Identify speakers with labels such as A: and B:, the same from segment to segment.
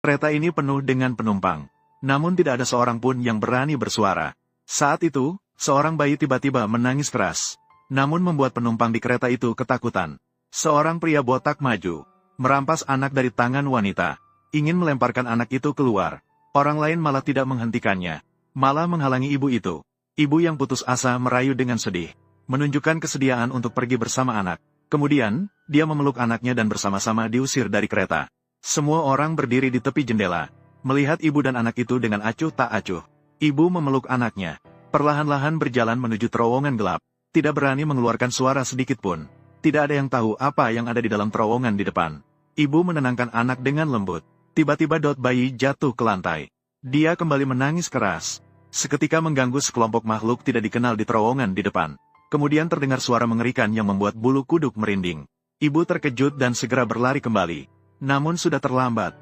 A: Kereta ini penuh dengan penumpang. Namun tidak ada seorang pun yang berani bersuara. Saat itu, seorang bayi tiba-tiba menangis keras. Namun membuat penumpang di kereta itu ketakutan. Seorang pria botak maju, merampas anak dari tangan wanita. Ingin melemparkan anak itu keluar. Orang lain malah tidak menghentikannya. Malah menghalangi ibu itu. Ibu yang putus asa merayu dengan sedih. Menunjukkan kesediaan untuk pergi bersama anak. Kemudian, dia memeluk anaknya dan bersama-sama diusir dari kereta. Semua orang berdiri di tepi jendela, melihat ibu dan anak itu dengan acuh tak acuh. Ibu memeluk anaknya, perlahan-lahan berjalan menuju terowongan gelap, tidak berani mengeluarkan suara sedikit pun. Tidak ada yang tahu apa yang ada di dalam terowongan di depan. Ibu menenangkan anak dengan lembut. Tiba-tiba bayi jatuh ke lantai. Dia kembali menangis keras. Seketika mengganggu sekelompok makhluk tidak dikenal di terowongan di depan. Kemudian terdengar suara mengerikan yang membuat bulu kuduk merinding. Ibu terkejut dan segera berlari kembali. Namun sudah terlambat.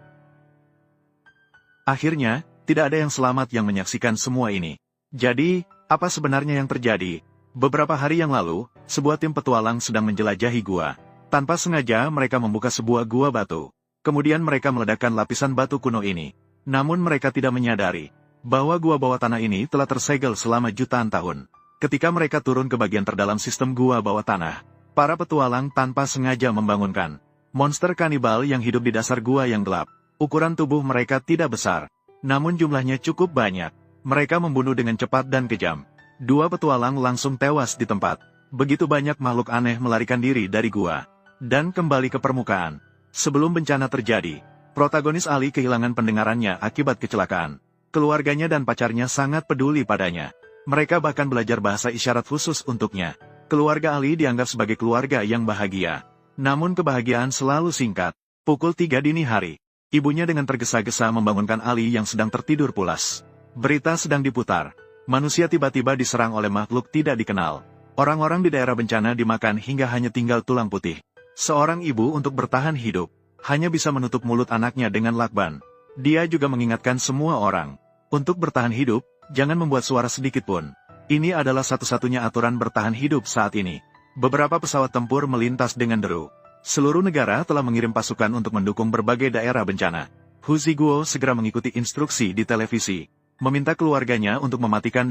A: Akhirnya, tidak ada yang selamat yang menyaksikan semua ini. Jadi, apa sebenarnya yang terjadi? Beberapa hari yang lalu, sebuah tim petualang sedang menjelajahi gua. Tanpa sengaja mereka membuka sebuah gua batu. Kemudian mereka meledakkan lapisan batu kuno ini. Namun mereka tidak menyadari bahwa gua bawah tanah ini telah tersegel selama jutaan tahun. Ketika mereka turun ke bagian terdalam sistem gua bawah tanah, para petualang tanpa sengaja membangunkan monster kanibal yang hidup di dasar gua yang gelap. Ukuran tubuh mereka tidak besar, namun jumlahnya cukup banyak. Mereka membunuh dengan cepat dan kejam. Dua petualang langsung tewas di tempat. Begitu banyak makhluk aneh melarikan diri dari gua dan kembali ke permukaan. Sebelum bencana terjadi, protagonis Ali kehilangan pendengarannya akibat kecelakaan. Keluarganya dan pacarnya sangat peduli padanya. Mereka bahkan belajar bahasa isyarat khusus untuknya. Keluarga Ali dianggap sebagai keluarga yang bahagia. Namun kebahagiaan selalu singkat. Pukul 3 dini hari, ibunya dengan tergesa-gesa membangunkan Ali yang sedang tertidur pulas. Berita sedang diputar. Manusia tiba-tiba diserang oleh makhluk tidak dikenal. Orang-orang di daerah bencana dimakan hingga hanya tinggal tulang putih. Seorang ibu untuk bertahan hidup, hanya bisa menutup mulut anaknya dengan lakban. Dia juga mengingatkan semua orang, untuk bertahan hidup, jangan membuat suara sedikit pun. Ini adalah satu-satunya aturan bertahan hidup saat ini. Beberapa pesawat tempur melintas dengan deru. Seluruh negara telah mengirim pasukan untuk mendukung berbagai daerah bencana. Hu Ziguo segera mengikuti instruksi di televisi, meminta keluarganya untuk mematikan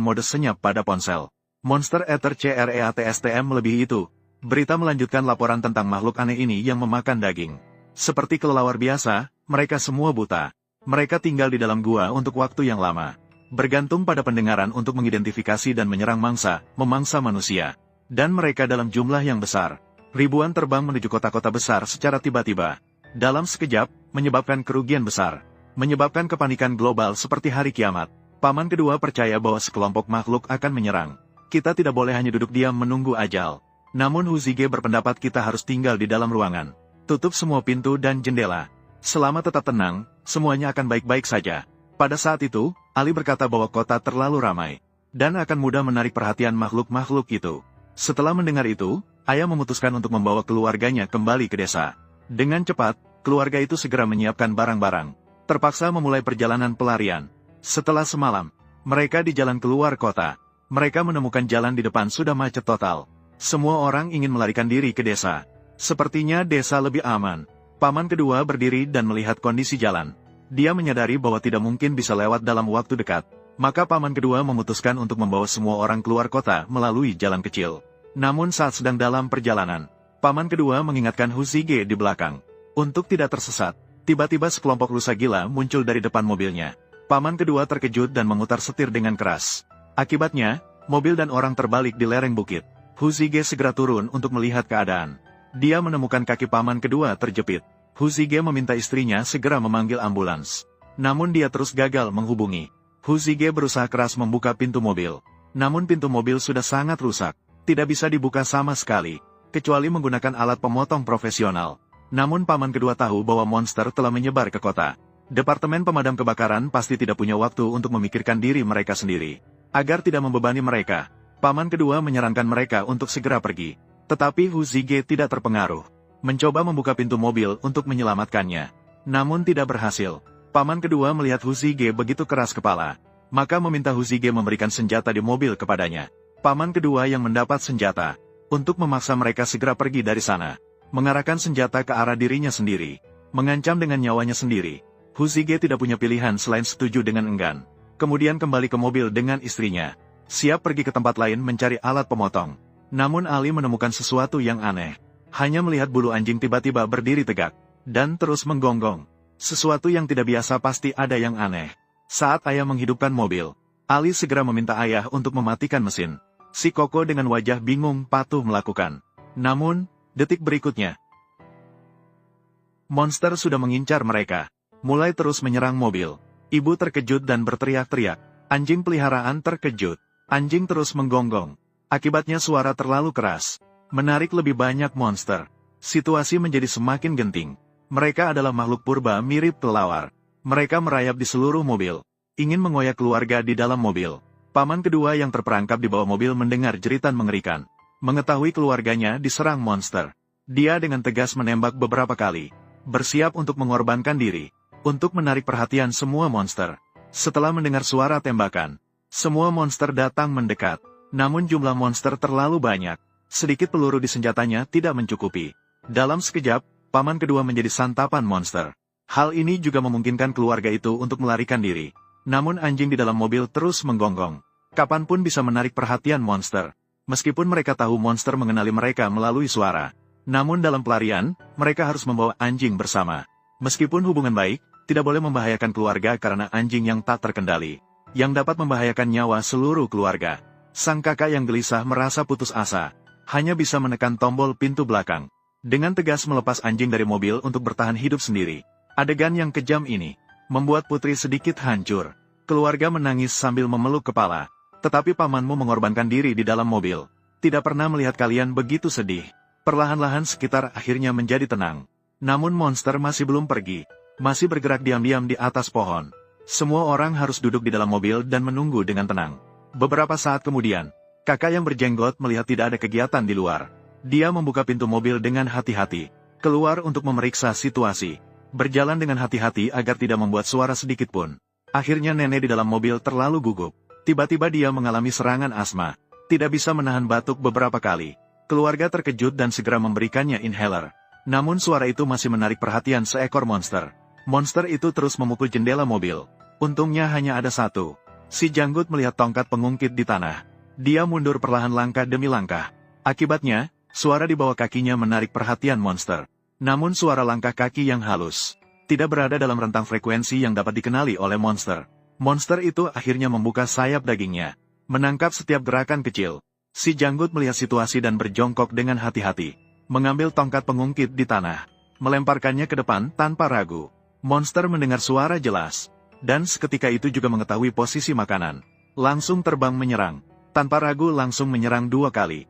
A: mode senyap pada ponsel. Monster Ether CREATSTM melebihi itu. Berita melanjutkan laporan tentang makhluk aneh ini yang memakan daging. Seperti kelelawar biasa, mereka semua buta. Mereka tinggal di dalam gua untuk waktu yang lama. Bergantung pada pendengaran untuk mengidentifikasi dan menyerang memangsa manusia. Dan mereka dalam jumlah yang besar. Ribuan terbang menuju kota-kota besar secara tiba-tiba. Dalam sekejap, menyebabkan kerugian besar. Menyebabkan kepanikan global seperti hari kiamat. Paman kedua percaya bahwa sekelompok makhluk akan menyerang. Kita tidak boleh hanya duduk diam menunggu ajal. Namun Hu Zige berpendapat kita harus tinggal di dalam ruangan. Tutup semua pintu dan jendela. Selama tetap tenang, semuanya akan baik-baik saja. Pada saat itu, Ali berkata bahwa kota terlalu ramai. Dan akan mudah menarik perhatian makhluk-makhluk itu. Setelah mendengar itu, ayah memutuskan untuk membawa keluarganya kembali ke desa. Dengan cepat, keluarga itu segera menyiapkan barang-barang. Terpaksa memulai perjalanan pelarian. Setelah semalam, mereka di jalan keluar kota. Mereka menemukan jalan di depan sudah macet total. Semua orang ingin melarikan diri ke desa. Sepertinya desa lebih aman. Paman kedua berdiri dan melihat kondisi jalan. Dia menyadari bahwa tidak mungkin bisa lewat dalam waktu dekat. Maka paman kedua memutuskan untuk membawa semua orang keluar kota melalui jalan kecil. Namun saat sedang dalam perjalanan, paman kedua mengingatkan Hu Zige di belakang. Untuk tidak tersesat, tiba-tiba sekelompok lusa gila muncul dari depan mobilnya. Paman kedua terkejut dan memutar setir dengan keras. Akibatnya, mobil dan orang terbalik di lereng bukit. Hu Zige segera turun untuk melihat keadaan. Dia menemukan kaki paman kedua terjepit. Hu Zige meminta istrinya segera memanggil ambulans. Namun dia terus gagal menghubungi. Hu Zige berusaha keras membuka pintu mobil. Namun pintu mobil sudah sangat rusak. Tidak bisa dibuka sama sekali, kecuali menggunakan alat pemotong profesional. Namun paman kedua tahu bahwa monster telah menyebar ke kota. Departemen pemadam kebakaran pasti tidak punya waktu untuk memikirkan diri mereka sendiri. Agar tidak membebani mereka, paman kedua menyarankan mereka untuk segera pergi. Tetapi Hu Zige tidak terpengaruh. Mencoba membuka pintu mobil untuk menyelamatkannya. Namun tidak berhasil. Paman kedua melihat Hu Zige begitu keras kepala, maka meminta Hu Zige memberikan senjata di mobil kepadanya. Paman kedua yang mendapat senjata, untuk memaksa mereka segera pergi dari sana. Mengarahkan senjata ke arah dirinya sendiri. Mengancam dengan nyawanya sendiri. Huzige tidak punya pilihan selain setuju dengan enggan. Kemudian kembali ke mobil dengan istrinya. Siap pergi ke tempat lain mencari alat pemotong. Namun Ali menemukan sesuatu yang aneh. Hanya melihat bulu anjing tiba-tiba berdiri tegak. Dan terus menggonggong. Sesuatu yang tidak biasa, pasti ada yang aneh. Saat ayah menghidupkan mobil, Ali segera meminta ayah untuk mematikan mesin. Si Koko dengan wajah bingung patuh melakukan. Namun, detik berikutnya, monster sudah mengincar mereka. Mulai terus menyerang mobil. Ibu terkejut dan berteriak-teriak. Anjing peliharaan terkejut. Anjing terus menggonggong. Akibatnya suara terlalu keras. Menarik lebih banyak monster. Situasi menjadi semakin genting. Mereka adalah makhluk purba mirip kelawar. Mereka merayap di seluruh mobil. Ingin mengoyak keluarga di dalam mobil. Paman kedua yang terperangkap di bawah mobil mendengar jeritan mengerikan. Mengetahui keluarganya diserang monster. Dia dengan tegas menembak beberapa kali. Bersiap untuk mengorbankan diri. Untuk menarik perhatian semua monster. Setelah mendengar suara tembakan, semua monster datang mendekat. Namun jumlah monster terlalu banyak. Sedikit peluru di senjatanya tidak mencukupi. Dalam sekejap, paman kedua menjadi santapan monster. Hal ini juga memungkinkan keluarga itu untuk melarikan diri. Namun anjing di dalam mobil terus menggonggong. Kapanpun bisa menarik perhatian monster. Meskipun mereka tahu monster mengenali mereka melalui suara. Namun dalam pelarian, mereka harus membawa anjing bersama. Meskipun hubungan baik, tidak boleh membahayakan keluarga karena anjing yang tak terkendali. Yang dapat membahayakan nyawa seluruh keluarga. Sang kakak yang gelisah merasa putus asa. Hanya bisa menekan tombol pintu belakang. Dengan tegas melepas anjing dari mobil untuk bertahan hidup sendiri. Adegan yang kejam ini membuat putri sedikit hancur. Keluarga menangis sambil memeluk kepala. Tetapi pamanmu mengorbankan diri di dalam mobil. Tidak pernah melihat kalian begitu sedih. Perlahan-lahan sekitar akhirnya menjadi tenang. Namun monster masih belum pergi. Masih bergerak diam-diam di atas pohon. Semua orang harus duduk di dalam mobil dan menunggu dengan tenang. Beberapa saat kemudian, kakak yang berjenggot melihat tidak ada kegiatan di luar. Dia membuka pintu mobil dengan hati-hati. Keluar untuk memeriksa situasi. Berjalan dengan hati-hati agar tidak membuat suara sedikit pun. Akhirnya nenek di dalam mobil terlalu gugup. Tiba-tiba dia mengalami serangan asma. Tidak bisa menahan batuk beberapa kali. Keluarga terkejut dan segera memberikannya inhaler. Namun suara itu masih menarik perhatian seekor monster. Monster itu terus memukul jendela mobil. Untungnya hanya ada satu. Si janggut melihat tongkat pengungkit di tanah. Dia mundur perlahan langkah demi langkah. Akibatnya, suara di bawah kakinya menarik perhatian monster. Namun suara langkah kaki yang halus. Tidak berada dalam rentang frekuensi yang dapat dikenali oleh monster. Monster itu akhirnya membuka sayap dagingnya. Menangkap setiap gerakan kecil. Si janggut melihat situasi dan berjongkok dengan hati-hati. Mengambil tongkat pengungkit di tanah. Melemparkannya ke depan tanpa ragu. Monster mendengar suara jelas. Dan seketika itu juga mengetahui posisi makanan. Langsung terbang menyerang. Tanpa ragu langsung menyerang 2 kali.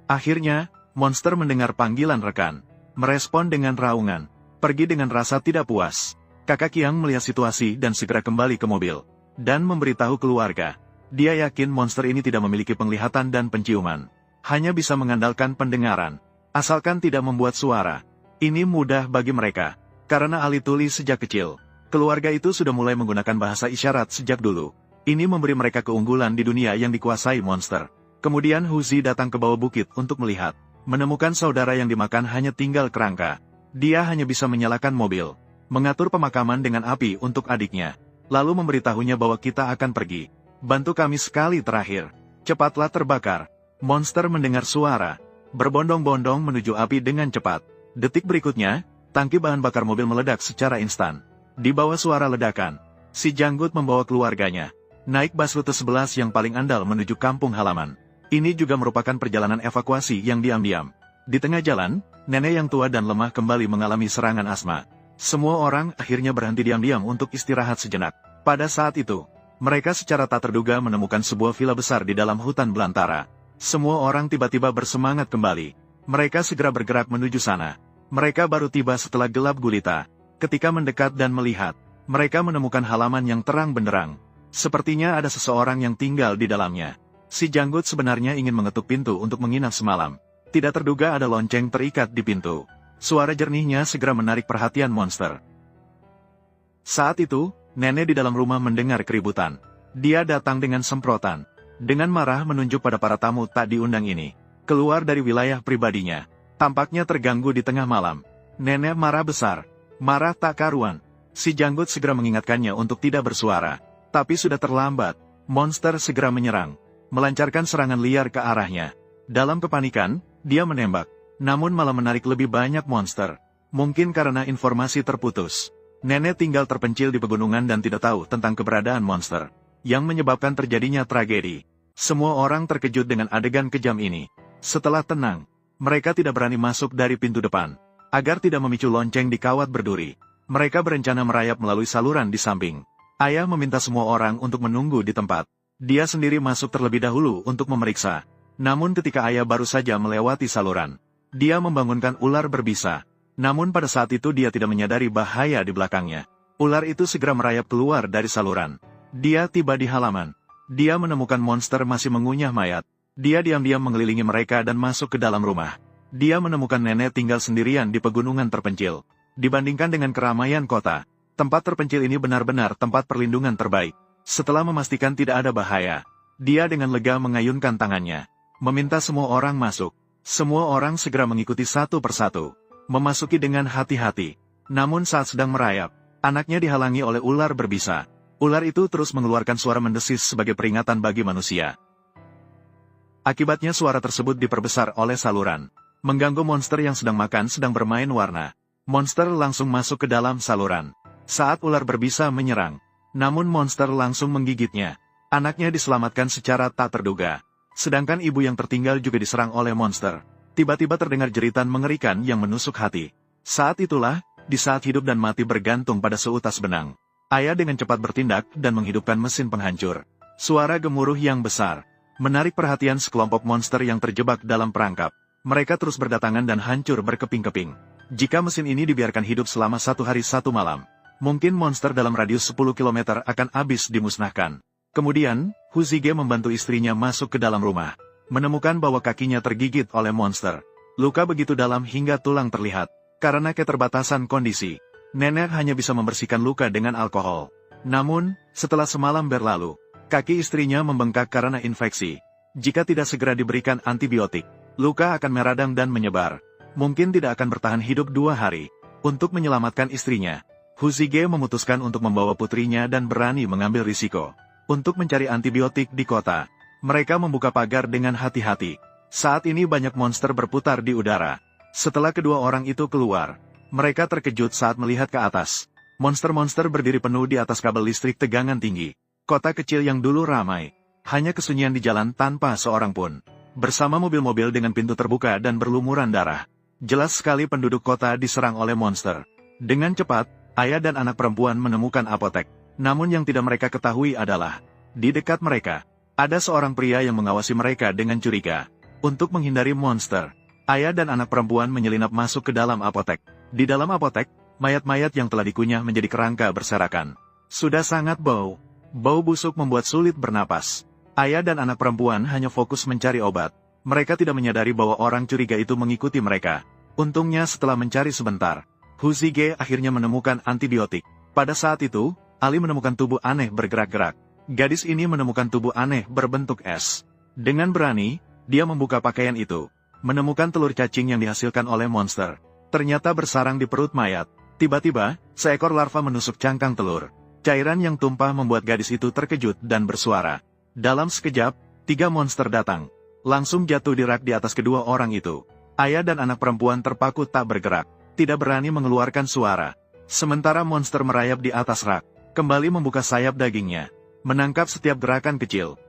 A: Akhirnya, monster mendengar panggilan rekan. Merespon dengan raungan. Pergi dengan rasa tidak puas. Kakak Kiang melihat situasi dan segera kembali ke mobil. Dan memberitahu keluarga. Dia yakin monster ini tidak memiliki penglihatan dan penciuman. Hanya bisa mengandalkan pendengaran. Asalkan tidak membuat suara. Ini mudah bagi mereka. Karena Ali tuli sejak kecil. Keluarga itu sudah mulai menggunakan bahasa isyarat sejak dulu. Ini memberi mereka keunggulan di dunia yang dikuasai monster. Kemudian Huzi datang ke bawah bukit untuk melihat. Menemukan saudara yang dimakan hanya tinggal kerangka. Dia hanya bisa menyalakan mobil. Mengatur pemakaman dengan api untuk adiknya. Lalu memberitahunya bahwa kita akan pergi. Bantu kami sekali terakhir. Cepatlah terbakar. Monster mendengar suara. Berbondong-bondong menuju api dengan cepat. Detik berikutnya, tangki bahan bakar mobil meledak secara instan. Di bawah suara ledakan, si janggut membawa keluarganya. Naik bus rute 11 yang paling andal menuju kampung halaman. Ini juga merupakan perjalanan evakuasi yang diam-diam. Di tengah jalan, nenek yang tua dan lemah kembali mengalami serangan asma. Semua orang akhirnya berhenti diam-diam untuk istirahat sejenak. Pada saat itu, mereka secara tak terduga menemukan sebuah villa besar di dalam hutan belantara. Semua orang tiba-tiba bersemangat kembali. Mereka segera bergerak menuju sana. Mereka baru tiba setelah gelap gulita. Ketika mendekat dan melihat, mereka menemukan halaman yang terang benderang. Sepertinya ada seseorang yang tinggal di dalamnya. Si janggut sebenarnya ingin mengetuk pintu untuk menginap semalam. Tidak terduga ada lonceng terikat di pintu. Suara jernihnya segera menarik perhatian monster. Saat itu, nenek di dalam rumah mendengar keributan. Dia datang dengan semprotan. Dengan marah menunjuk pada para tamu tak diundang ini. Keluar dari wilayah pribadinya. Tampaknya terganggu di tengah malam. Nenek marah besar. Marah tak karuan. Si janggut segera mengingatkannya untuk tidak bersuara. Tapi sudah terlambat. Monster segera menyerang, melancarkan serangan liar ke arahnya. Dalam kepanikan, dia menembak. Namun malah menarik lebih banyak monster. Mungkin karena informasi terputus. Nenek tinggal terpencil di pegunungan dan tidak tahu tentang keberadaan monster. Yang menyebabkan terjadinya tragedi. Semua orang terkejut dengan adegan kejam ini. Setelah tenang, mereka tidak berani masuk dari pintu depan. Agar tidak memicu lonceng di kawat berduri. Mereka berencana merayap melalui saluran di samping. Ayah meminta semua orang untuk menunggu di tempat. Dia sendiri masuk terlebih dahulu untuk memeriksa. Namun ketika ayah baru saja melewati saluran, dia membangunkan ular berbisa. Namun pada saat itu dia tidak menyadari bahaya di belakangnya. Ular itu segera merayap keluar dari saluran. Dia tiba di halaman. Dia menemukan monster masih mengunyah mayat. Dia diam-diam mengelilingi mereka dan masuk ke dalam rumah. Dia menemukan nenek tinggal sendirian di pegunungan terpencil. Dibandingkan dengan keramaian kota, tempat terpencil ini benar-benar tempat perlindungan terbaik. Setelah memastikan tidak ada bahaya, dia dengan lega mengayunkan tangannya, meminta semua orang masuk. Semua orang segera mengikuti satu persatu, memasuki dengan hati-hati. Namun saat sedang merayap, anaknya dihalangi oleh ular berbisa. Ular itu terus mengeluarkan suara mendesis sebagai peringatan bagi manusia. Akibatnya suara tersebut diperbesar oleh saluran, mengganggu monster yang sedang bermain warna. Monster langsung masuk ke dalam saluran. Saat ular berbisa menyerang, namun monster langsung menggigitnya. Anaknya diselamatkan secara tak terduga. Sedangkan ibu yang tertinggal juga diserang oleh monster. Tiba-tiba terdengar jeritan mengerikan yang menusuk hati. Saat itulah, di saat hidup dan mati bergantung pada seutas benang, ayah dengan cepat bertindak dan menghidupkan mesin penghancur. Suara gemuruh yang besar menarik perhatian sekelompok monster yang terjebak dalam perangkap. Mereka terus berdatangan dan hancur berkeping-keping. Jika mesin ini dibiarkan hidup selama 1 hari 1 malam, mungkin monster dalam radius 10 km akan habis dimusnahkan. Kemudian, Huzige membantu istrinya masuk ke dalam rumah, menemukan bahwa kakinya tergigit oleh monster. Luka begitu dalam hingga tulang terlihat. Karena keterbatasan kondisi, nenek hanya bisa membersihkan luka dengan alkohol. Namun, setelah semalam berlalu, kaki istrinya membengkak karena infeksi. Jika tidak segera diberikan antibiotik, luka akan meradang dan menyebar. Mungkin tidak akan bertahan hidup 2 hari. Untuk menyelamatkan istrinya, Huzige memutuskan untuk membawa putrinya dan berani mengambil risiko. Untuk mencari antibiotik di kota, mereka membuka pagar dengan hati-hati. Saat ini banyak monster berputar di udara. Setelah kedua orang itu keluar, mereka terkejut saat melihat ke atas. Monster-monster berdiri penuh di atas kabel listrik tegangan tinggi. Kota kecil yang dulu ramai, hanya kesunyian di jalan tanpa seorang pun. Bersama mobil-mobil dengan pintu terbuka dan berlumuran darah. Jelas sekali penduduk kota diserang oleh monster. Dengan cepat, ayah dan anak perempuan menemukan apotek. Namun yang tidak mereka ketahui adalah, di dekat mereka, ada seorang pria yang mengawasi mereka dengan curiga. Untuk menghindari monster, ayah dan anak perempuan menyelinap masuk ke dalam apotek. Di dalam apotek, mayat-mayat yang telah dikunyah menjadi kerangka berserakan. Sudah sangat bau. Bau busuk membuat sulit bernapas. Ayah dan anak perempuan hanya fokus mencari obat. Mereka tidak menyadari bahwa orang curiga itu mengikuti mereka. Untungnya setelah mencari sebentar, Huzige akhirnya menemukan antibiotik. Pada saat itu, Ali menemukan tubuh aneh bergerak-gerak. Gadis ini menemukan tubuh aneh berbentuk es. Dengan berani, dia membuka pakaian itu, menemukan telur cacing yang dihasilkan oleh monster. Ternyata bersarang di perut mayat. Tiba-tiba, seekor larva menusuk cangkang telur. Cairan yang tumpah membuat gadis itu terkejut dan bersuara. Dalam sekejap, 3 monster datang. Langsung jatuh di rak di atas kedua orang itu. Ayah dan anak perempuan terpaku tak bergerak, tidak berani mengeluarkan suara. Sementara monster merayap di atas rak, kembali membuka sayap dagingnya, menangkap setiap gerakan kecil.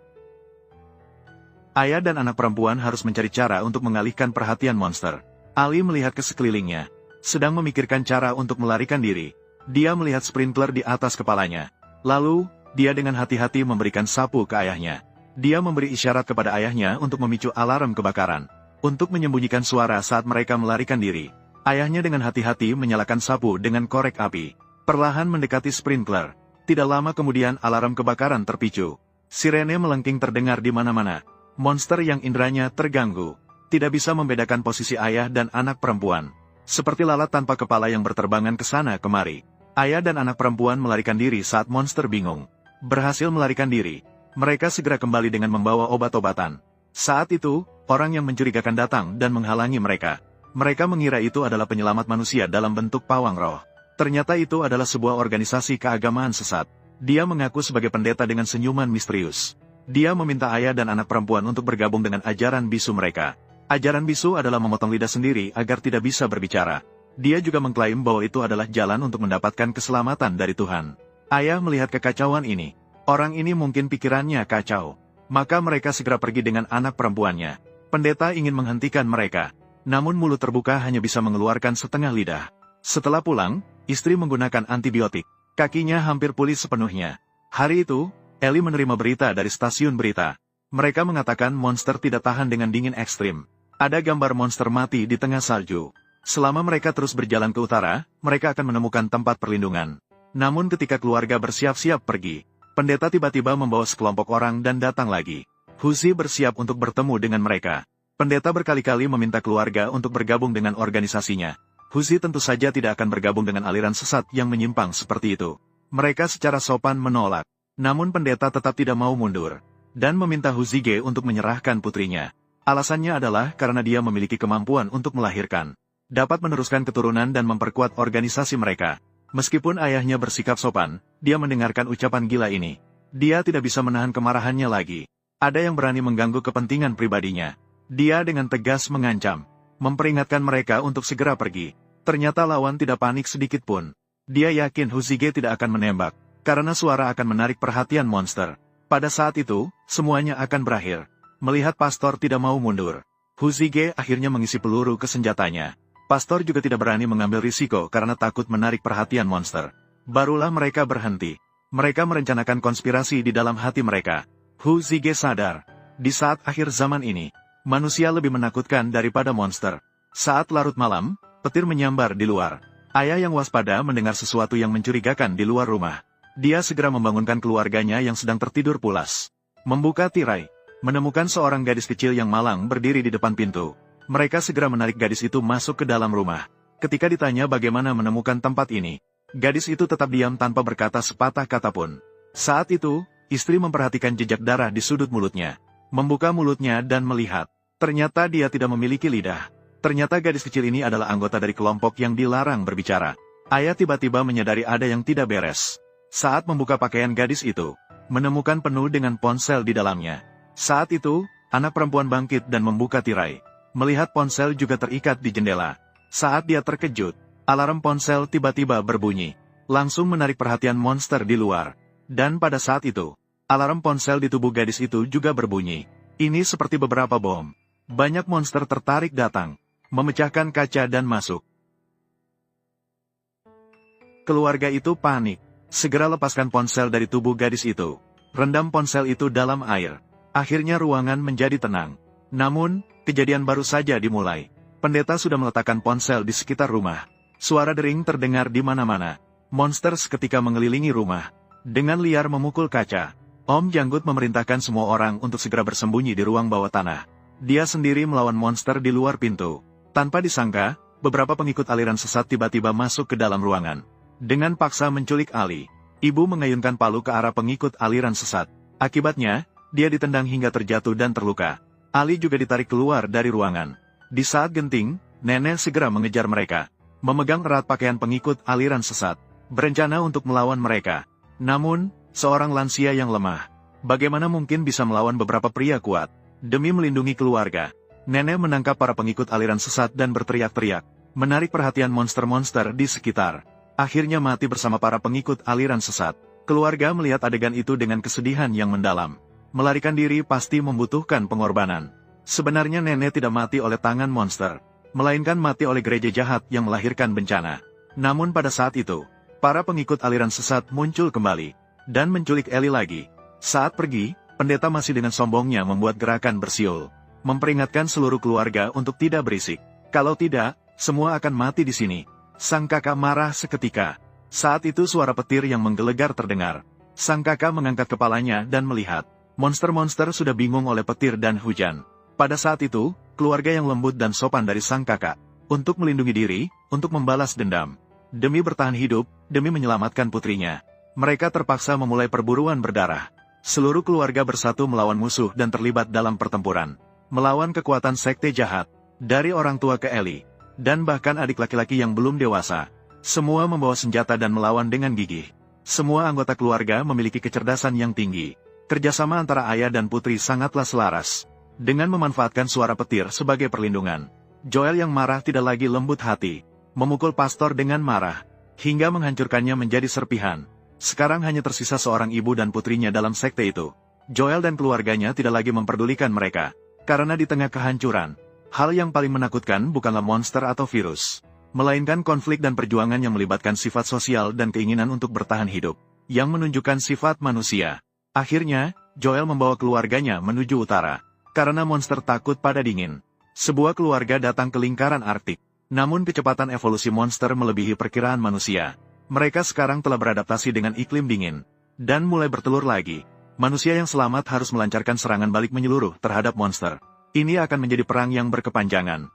A: Ayah dan anak perempuan harus mencari cara untuk mengalihkan perhatian monster. Ali melihat ke sekelilingnya, sedang memikirkan cara untuk melarikan diri. Dia melihat sprinkler di atas kepalanya. Lalu, dia dengan hati-hati memberikan sapu ke ayahnya. Dia memberi isyarat kepada ayahnya untuk memicu alarm kebakaran. Untuk menyembunyikan suara saat mereka melarikan diri, ayahnya dengan hati-hati menyalakan sapu dengan korek api. Perlahan mendekati sprinkler. Tidak lama kemudian alarm kebakaran terpicu. Sirene melengking terdengar di mana-mana. Monster yang inderanya terganggu, tidak bisa membedakan posisi ayah dan anak perempuan. Seperti lalat tanpa kepala yang berterbangan ke sana kemari. Ayah dan anak perempuan melarikan diri saat monster bingung. Berhasil melarikan diri, mereka segera kembali dengan membawa obat-obatan. Saat itu, orang yang mencurigakan datang dan menghalangi mereka. Mereka mengira itu adalah penyelamat manusia dalam bentuk pawang roh. Ternyata itu adalah sebuah organisasi keagamaan sesat. Dia mengaku sebagai pendeta dengan senyuman misterius. Dia meminta ayah dan anak perempuan untuk bergabung dengan ajaran bisu mereka. Ajaran bisu adalah memotong lidah sendiri agar tidak bisa berbicara. Dia juga mengklaim bahwa itu adalah jalan untuk mendapatkan keselamatan dari Tuhan. Ayah melihat kekacauan ini. Orang ini mungkin pikirannya kacau. Maka mereka segera pergi dengan anak perempuannya. Pendeta ingin menghentikan mereka. Namun mulut terbuka hanya bisa mengeluarkan setengah lidah. Setelah pulang, istri menggunakan antibiotik. Kakinya hampir pulih sepenuhnya. Hari itu, Ellie menerima berita dari stasiun berita. Mereka mengatakan monster tidak tahan dengan dingin ekstrim. Ada gambar monster mati di tengah salju. Selama mereka terus berjalan ke utara, mereka akan menemukan tempat perlindungan. Namun ketika keluarga bersiap-siap pergi, pendeta tiba-tiba membawa sekelompok orang dan datang lagi. Huzi bersiap untuk bertemu dengan mereka. Pendeta berkali-kali meminta keluarga untuk bergabung dengan organisasinya. Huzi tentu saja tidak akan bergabung dengan aliran sesat yang menyimpang seperti itu. Mereka secara sopan menolak. Namun pendeta tetap tidak mau mundur. Dan meminta Huzige untuk menyerahkan putrinya. Alasannya adalah karena dia memiliki kemampuan untuk melahirkan. Dapat meneruskan keturunan dan memperkuat organisasi mereka. Meskipun ayahnya bersikap sopan, dia mendengarkan ucapan gila ini. Dia tidak bisa menahan kemarahannya lagi. Ada yang berani mengganggu kepentingan pribadinya. Dia dengan tegas mengancam, memperingatkan mereka untuk segera pergi. Ternyata lawan tidak panik sedikit pun. Dia yakin Huzige tidak akan menembak, karena suara akan menarik perhatian monster. Pada saat itu, semuanya akan berakhir. Melihat pastor tidak mau mundur, Huzige akhirnya mengisi peluru ke senjatanya. Pastor juga tidak berani mengambil risiko karena takut menarik perhatian monster. Barulah mereka berhenti. Mereka merencanakan konspirasi di dalam hati mereka. Huzige sadar, di saat akhir zaman ini, manusia lebih menakutkan daripada monster. Saat larut malam, petir menyambar di luar. Ayah yang waspada mendengar sesuatu yang mencurigakan di luar rumah. Dia segera membangunkan keluarganya yang sedang tertidur pulas. Membuka tirai, menemukan seorang gadis kecil yang malang berdiri di depan pintu. Mereka segera menarik gadis itu masuk ke dalam rumah. Ketika ditanya bagaimana menemukan tempat ini, gadis itu tetap diam tanpa berkata sepatah kata pun. Saat itu, istri memperhatikan jejak darah di sudut mulutnya. Membuka mulutnya dan melihat. Ternyata dia tidak memiliki lidah. Ternyata gadis kecil ini adalah anggota dari kelompok yang dilarang berbicara. Ayah tiba-tiba menyadari ada yang tidak beres. Saat membuka pakaian gadis itu, menemukan penuh dengan ponsel di dalamnya. Saat itu, anak perempuan bangkit dan membuka tirai. Melihat ponsel juga terikat di jendela. Saat dia terkejut, alarm ponsel tiba-tiba berbunyi. Langsung menarik perhatian monster di luar. Dan pada saat itu, alarm ponsel di tubuh gadis itu juga berbunyi. Ini seperti beberapa bom. Banyak monster tertarik datang, memecahkan kaca dan masuk. Keluarga itu panik. Segera lepaskan ponsel dari tubuh gadis itu. Rendam ponsel itu dalam air. Akhirnya ruangan menjadi tenang. Namun, kejadian baru saja dimulai. Pendeta sudah meletakkan ponsel di sekitar rumah. Suara dering terdengar di mana-mana. Monster seketika mengelilingi rumah. Dengan liar memukul kaca. Om Janggut memerintahkan semua orang untuk segera bersembunyi di ruang bawah tanah. Dia sendiri melawan monster di luar pintu. Tanpa disangka, beberapa pengikut aliran sesat tiba-tiba masuk ke dalam ruangan. Dengan paksa menculik Ali. Ibu mengayunkan palu ke arah pengikut aliran sesat. Akibatnya, dia ditendang hingga terjatuh dan terluka. Ali juga ditarik keluar dari ruangan. Di saat genting, nenek segera mengejar mereka. Memegang erat pakaian pengikut aliran sesat. Berencana untuk melawan mereka. Namun, seorang lansia yang lemah. Bagaimana mungkin bisa melawan beberapa pria kuat? Demi melindungi keluarga, nenek menangkap para pengikut aliran sesat dan berteriak-teriak. Menarik perhatian monster-monster di sekitar. Akhirnya mati bersama para pengikut aliran sesat. Keluarga melihat adegan itu dengan kesedihan yang mendalam. Melarikan diri pasti membutuhkan pengorbanan. Sebenarnya nenek tidak mati oleh tangan monster, melainkan mati oleh gereja jahat yang melahirkan bencana. Namun pada saat itu, para pengikut aliran sesat muncul kembali, dan menculik Ellie lagi. Saat pergi, pendeta masih dengan sombongnya membuat gerakan bersiul, memperingatkan seluruh keluarga untuk tidak berisik. Kalau tidak, semua akan mati di sini. Sang kakak marah seketika. Saat itu suara petir yang menggelegar terdengar. Sang kakak mengangkat kepalanya dan melihat. Monster-monster sudah bingung oleh petir dan hujan. Pada saat itu, keluarga yang lembut dan sopan dari sang kakak, untuk melindungi diri, untuk membalas dendam. Demi bertahan hidup, demi menyelamatkan putrinya. Mereka terpaksa memulai perburuan berdarah. Seluruh keluarga bersatu melawan musuh dan terlibat dalam pertempuran. Melawan kekuatan sekte jahat, dari orang tua ke Ellie, dan bahkan adik laki-laki yang belum dewasa. Semua membawa senjata dan melawan dengan gigih. Semua anggota keluarga memiliki kecerdasan yang tinggi. Kerjasama antara ayah dan putri sangatlah selaras. Dengan memanfaatkan suara petir sebagai perlindungan, Joel yang marah tidak lagi lembut hati, memukul pastor dengan marah, hingga menghancurkannya menjadi serpihan. Sekarang hanya tersisa seorang ibu dan putrinya dalam sekte itu. Joel dan keluarganya tidak lagi memperdulikan mereka, karena di tengah kehancuran, hal yang paling menakutkan bukanlah monster atau virus, melainkan konflik dan perjuangan yang melibatkan sifat sosial dan keinginan untuk bertahan hidup, yang menunjukkan sifat manusia. Akhirnya, Joel membawa keluarganya menuju utara, karena monster takut pada dingin. Sebuah keluarga datang ke lingkaran Arktik, namun kecepatan evolusi monster melebihi perkiraan manusia. Mereka sekarang telah beradaptasi dengan iklim dingin, dan mulai bertelur lagi. Manusia yang selamat harus melancarkan serangan balik menyeluruh terhadap monster. Ini akan menjadi perang yang berkepanjangan.